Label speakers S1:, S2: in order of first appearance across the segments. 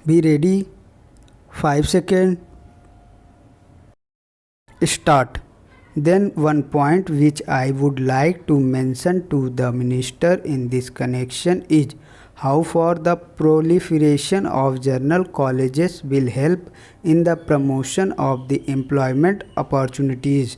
S1: Be ready. 5 seconds. Start. Then one point which I would like to mention to the minister in this connection is how far the proliferation of journal colleges will help in the promotion of the employment opportunities,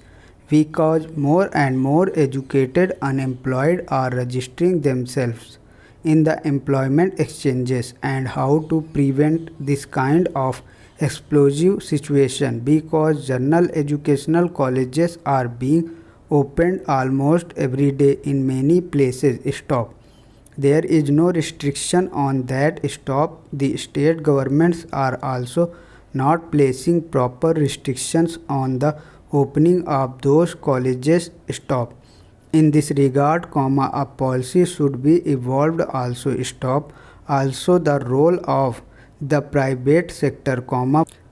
S1: because more and more educated unemployed are registering themselves in the employment exchanges, and how to prevent this kind of explosive situation, because general educational colleges are being opened almost every day in many places. Stop. There is no restriction on that. Stop. The state governments are also not placing proper restrictions on the opening of those colleges. Stop. In this regard, a policy should be evolved. Also stop. Also the role of the private sector,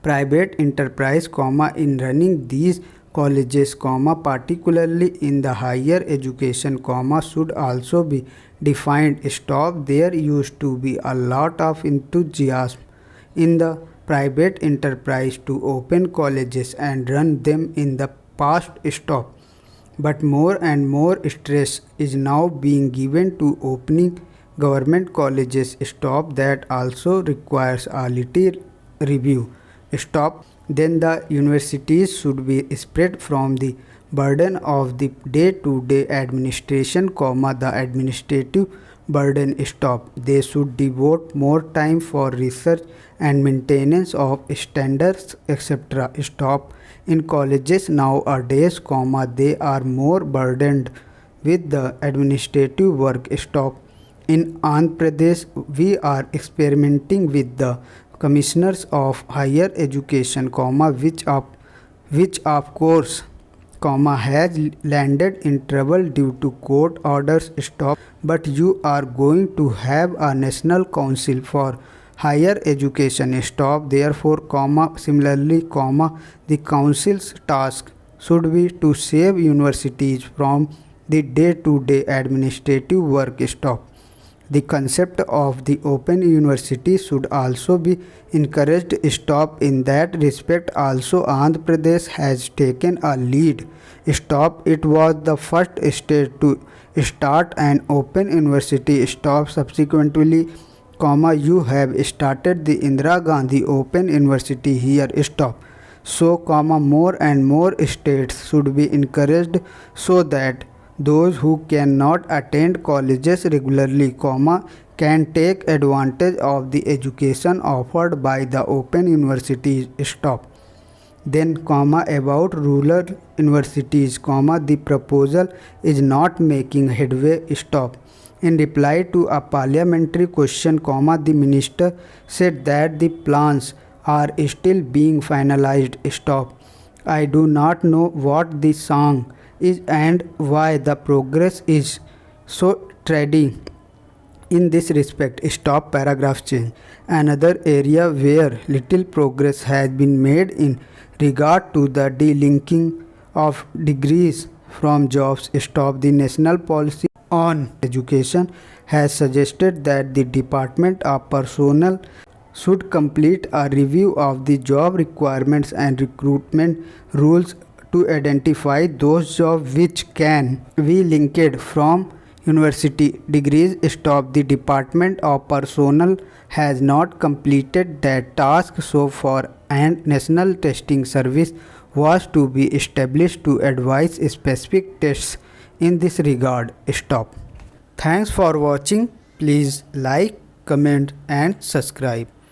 S1: private enterprise, in running these colleges, particularly in the higher education, should also be defined. Stop. There used to be a lot of enthusiasm in the private enterprise to open colleges and run them in the past. Stop. But more and more stress is now being given to opening government colleges. Stop. That also requires a little review. Stop. Then the universities should be spread from the burden of the day-to-day administration, the administrative burden. Stop. They should devote more time for research and maintenance of standards, etc. Stop. In colleges nowadays, they are more burdened with the administrative work. Stop. In Andhra Pradesh, we are experimenting with the commissioners of higher education, which of course, has landed in trouble due to court orders. Stop. But you are going to have a national council for higher education. Stop. Therefore, similarly, the council's task should be to save universities from the day-to-day administrative work. Stop. The concept of the open university should also be encouraged. Stop. In that respect, also Andhra Pradesh has taken a lead. Stop. It was the first state to start an open university. Stop. Subsequently, you have started the Indira Gandhi Open University here. Stop. So, more and more states should be encouraged so that those who cannot attend colleges regularly, can take advantage of the education offered by the open universities. Stop. Then, about rural universities, the proposal is not making headway. Stop. In reply to a parliamentary question, the minister said that the plans are still being finalized. Stop. I do not know what the song is and why the progress is so steady in this respect. Stop. Paragraph change. Another area where little progress has been made in regard to the delinking of degrees from jobs. Stop. The national policy on education has suggested that the Department of Personnel should complete a review of the job requirements and recruitment rules to identify those jobs which can be linked from university degrees. Stop. The Department of Personnel has not completed that task so far, and National Testing Service was to be established to advise specific tests in this regard. Stop. Thanks for watching. Please like, comment and subscribe.